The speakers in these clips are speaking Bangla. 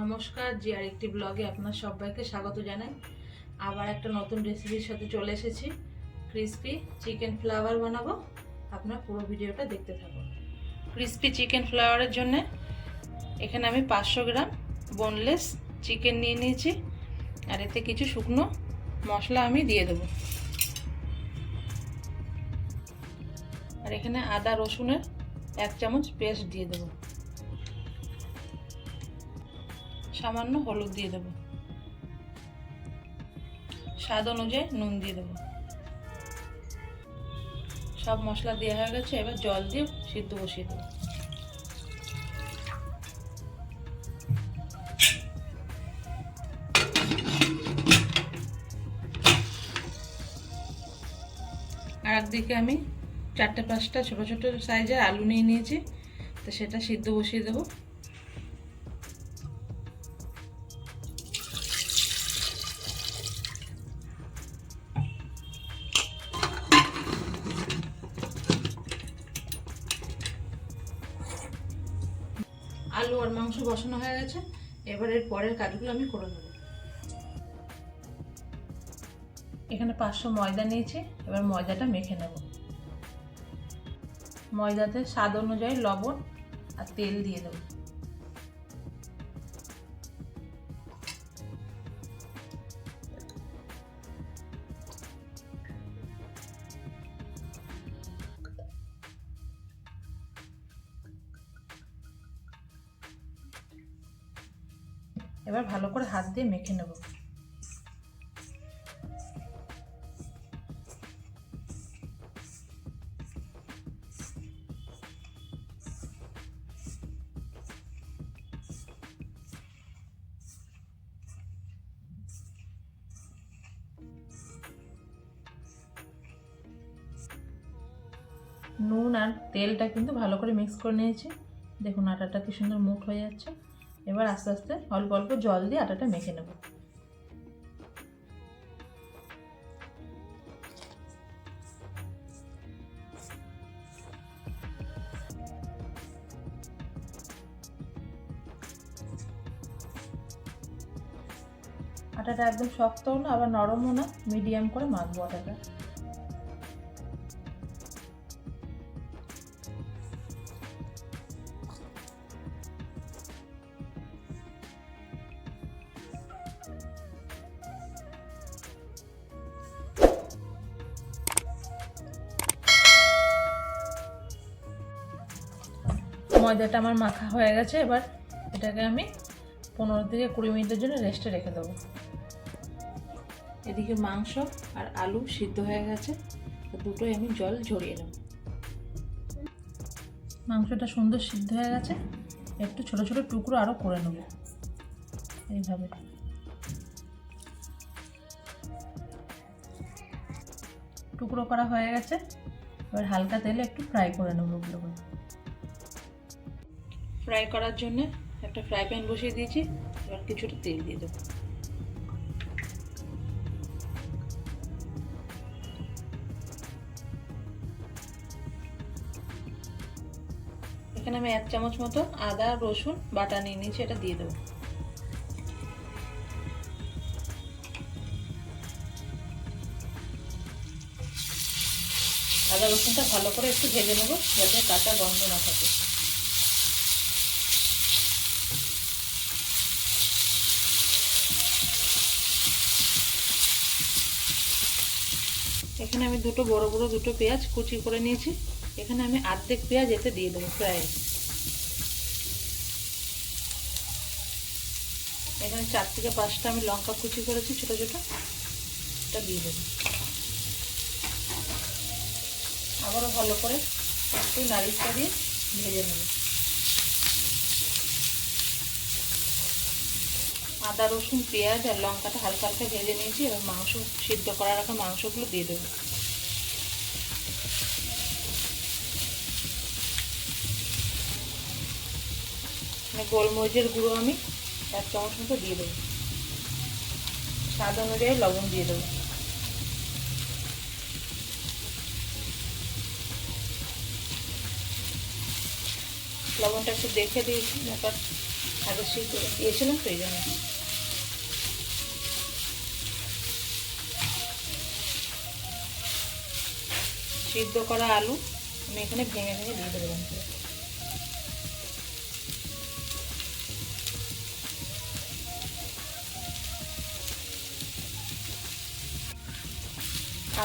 নমস্কার, জি আরেকটি ব্লগে আপনার সবাইকে স্বাগত জানাই। আবার একটা নতুন রেসিপির সাথে চলে এসেছি। ক্রিসপি চিকেন ফ্লাওয়ার বানাবো, আপনার পুরো ভিডিওটা দেখতে থাকুন। ক্রিসপি চিকেন ফ্লাওয়ারের জন্য এখানে আমি 500 গ্রাম বোনলেস চিকেন নিয়ে নিয়েছি, আর এতে কিছু শুকনো মশলা আমি দিয়ে দেবো। আর এখানে আদা রসুনের 1 চামচ পেস্ট দিয়ে দেবো, সামান্য হলুদ দিয়ে দেবো, স্বাদ অনুযায়ী নুন দিয়ে দেবো। সব মশলা দেওয়া হয়ে গেছে, এবার জল দিয়ে সিদ্ধ বসিয়ে দেবো। আর একদিকে আমি 4-5টা ছোট ছোট সাইজের আলু নিয়ে নিয়েছি, তো সেটা সিদ্ধ বসিয়ে দেবো। আলু আর মাংস বসানো হয়ে গেছে, এবার এর পরের কাজগুলো আমি করে নেব। এখানে 500 ময়দা নিয়েছি, এবার ময়দাটা মেখে নেব। ময়দাতে স্বাদ অনুযায়ী লবণ আর তেল দিয়ে দেব। এবার ভালো করে হাত দিয়ে মেখে নেব। নুন আর তেলটা কিন্তু ভালো করে মিক্স করে নিয়েছি। দেখুন আটাটা কি সুন্দর মুঠ হয়ে যাচ্ছে। এবার আস্তে আস্তে অল্প অল্প জল দিয়ে আটাটা মেখে নেব। আটাটা একদম শক্তও না আবার নরমও না, মিডিয়াম করে মাখবো আটাটা। ময়দাটা আমার মাখা হয়ে গেছে, এবার এটাকে আমি 15 থেকে 20 মিনিটের জন্য রেস্টে রেখে দেবো। এদিকে মাংস আর আলু সিদ্ধ হয়ে গেছে, দুটোই আমি জল ঝরিয়ে নেব। মাংসটা সুন্দর সিদ্ধ হয়ে গেছে, একটু ছোট ছোট টুকরো আরও করে নেব। এইভাবে টুকরো করা হয়ে গেছে, এবার হালকা তেলে একটু ফ্রাই করে নেব। ওগুলো ফ্রাই করার জন্য একটা ফ্রাই প্যান বসিয়ে দিয়েছি, এবার কিছুটা তেল দিয়ে দেবো। এখানে আমি 1 চামচ মতো আদা রসুন বাটা নিয়ে নিয়েছি, এটা দিয়ে দেবো। আদা রসুনটা ভালো করে একটু ভেজে নেব, যাতে কাঁচা গন্ধ না থাকে। এখানে আমি বড় বড় দুটো পেঁয়াজ কুচি করে নিয়েছি, এখানে আমি অর্ধেক পেঁয়াজ এতে দিয়ে দেবো প্রায়। এখানে 4 থেকে 5টা আমি লঙ্কা কুচি করেছি ছোট ছোট, এটা দিয়ে দেবো। আবারও ভালো করে একটু নাড়িয়ে দিয়ে ভেজে নেব। আদা রসুন পেঁয়াজ আর লঙ্কাটা হালকা হালকা ভেজে নিয়েছি, এবার মাংস সিদ্ধ করা রাখা মাংসগুলো দিয়ে দেবো। গোলমরিচের গুঁড়ো আমি 1 চামচ মতো দিয়ে দেবো, স্বাদ অনুযায়ী লবণ দিয়ে দেবো। লবণটা একটু দেখে দিয়েছি, ব্যাপার আগে সিদ্ধ দিয়েছিলাম সেই জন্য। সিদ্ধ করা আলু আমি এখানে ভেঙে ভেঙে দিয়ে দেবো।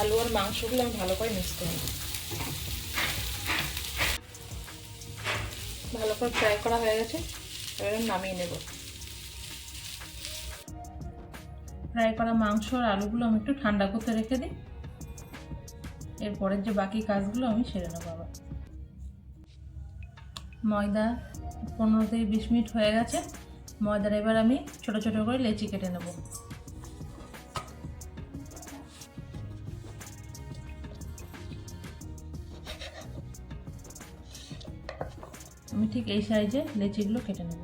আলু আর মাংসগুলো আমি ভালো করে মিক্স করে নেব। ভালো করে ফ্রাই করা হয়ে গেছে, এবার নামিয়ে নেব। ফ্রাই করা মাংস আর আলুগুলো আমি একটু ঠান্ডা করতে রেখে দিই, এরপরের যে বাকি কাজগুলো আমি সেরে নেবো। আবার ময়দা 15 থেকে 20 মিনিট হয়ে গেছে। ময়দার এবার আমি ছোট ছোট করে লেচি কেটে নেব। আমি ঠিক এই সাইজে লেচিগুলো কেটে নেব।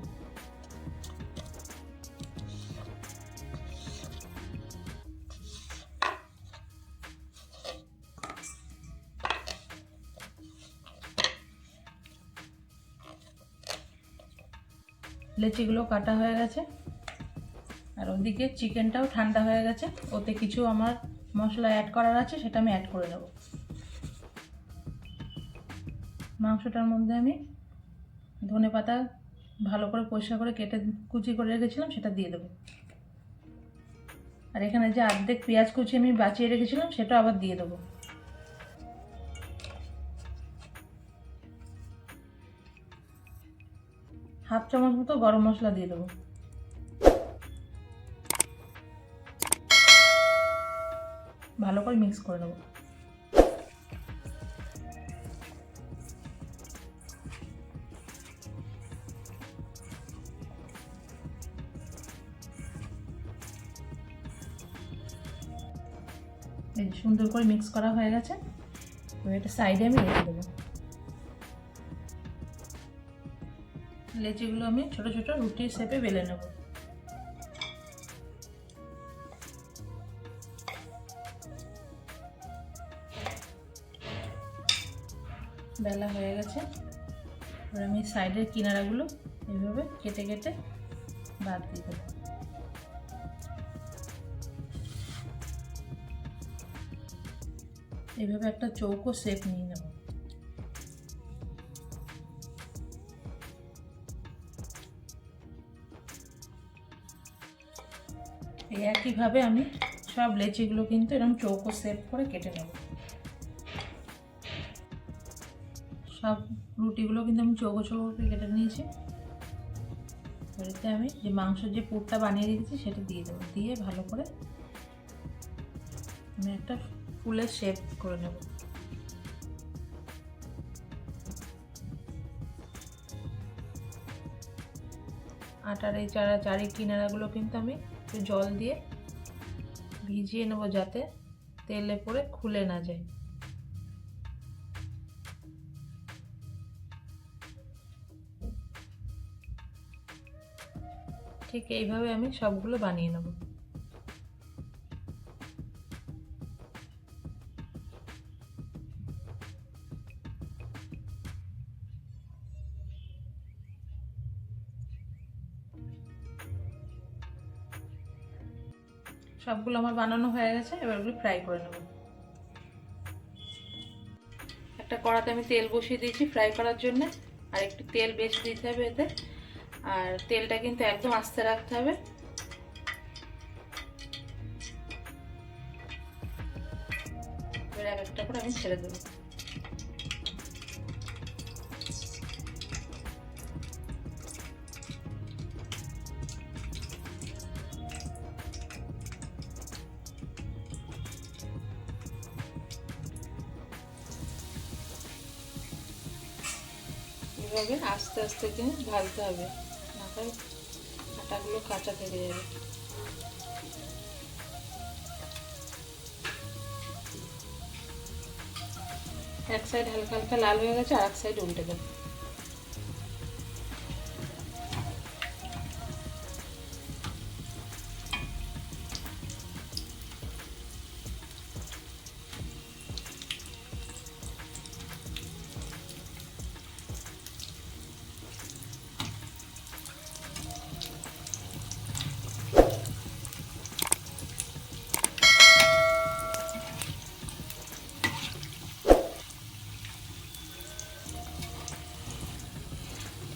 লেচিগুলো কাটা হয়ে গেছে, আর ওদিকে চিকেনটাও ঠান্ডা হয়ে গেছে। ওতে কিছু আমার মশলা অ্যাড করার আছে, সেটা আমি অ্যাড করে নেব। মাংসটার মধ্যে আমি ধনেপাতা ভালো করে পরিষ্কার করে কেটে কুচি করে রেখেছিলাম, সেটা দিয়ে দেবো। আর এখানে যে অর্ধেক পেঁয়াজ কুচি আমি বাঁচিয়ে রেখেছিলাম, সেটা আবার দিয়ে দেবো। হাফ চামচ মতো গরম মশলা দিয়ে দেবো। ভালো করে মিক্স করে নেবো। এই সুন্দর করে মিক্স করা হয়ে গেছে, এটা সাইডে আমি রেখে দেবো। লেচিগুলো আমি ছোট ছোট রুটির শেপে বেলে নেব। বেলা হয়ে গেছে, এবার আমি সাইডের কিনারাগুলো এইভাবে কেটে কেটে বাদ দিয়ে দেবো। এইভাবে একটা চৌকো শেপ নিয়ে নেব। এই একইভাবে আমি সব লেচিগুলো কিন্তু এরকম চৌকো শেপ করে কেটে নেব। সব রুটিগুলো কিন্তু আমি চৌকো চৌকো করে কেটে নিয়েছি। এতে আমি যে মাংসের যে পুরটা বানিয়ে রেখেছি সেটা দিয়ে দেবো। দিয়ে ভালো করে আমি একটা ফুলের শেপ করে নেব। আটার এই চারি কিনারাগুলো কিন্তু আমি একটু জল দিয়ে ভিজিয়ে নেব, যাতে তেলে পড়ে খুলে না যায়। ঠিক এইভাবে আমি সবগুলো বানিয়ে নেব। সবগুলো আমার বানানো হয়ে গেছে, এবার ওগুলো ফ্রাই করে নেব। একটা কড়াতে আমি তেল বসিয়ে দিয়েছি ফ্রাই করার জন্য, আর একটু তেল বেশি দিতে হবে এতে। আর তেলটা কিন্তু একদম আস্তে রাখতে হবে। এবার এক একটা করে আমি ছেড়ে দেবো। এভাবে আস্তে আস্তে কিন্তু ভাজতে হবে, নাহলে আটাগুলো কাঁচা থেকে যাবে। এক সাইড হালকা হালকা লাল হয়ে গেছে, আর এক সাইড উল্টে দেবো।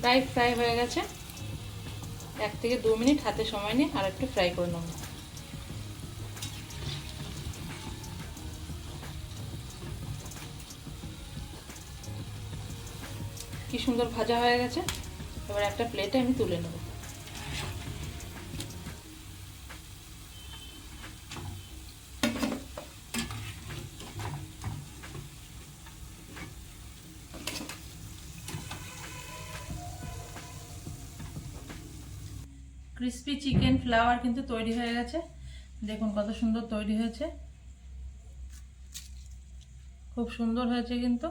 প্রায় ফ্রাই হয়ে গেছে। 1 থেকে 2 মিনিট হাতে সময় নিয়ে আর একটু ফ্রাই করে নেব। কি সুন্দর ভাজা হয়ে গেছে। এবার একটা প্লেটে আমি তুলে নেব। ক্রিস্পি চিকেন ফ্লাওয়ার কিন্তু তৈরি হয়ে গেছে। দেখুন কত সুন্দর তৈরি হয়েছে, খুব সুন্দর হয়েছে কিন্তু।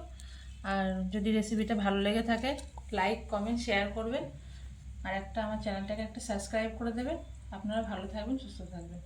আর যদি রেসিপিটা ভালো লেগে থাকে লাইক কমেন্ট শেয়ার করবেন, আর একটা আমার চ্যানেলটাকে একটা সাবস্ক্রাইব করে দেবেন। আপনারা ভালো থাকবেন, সুস্থ থাকবেন।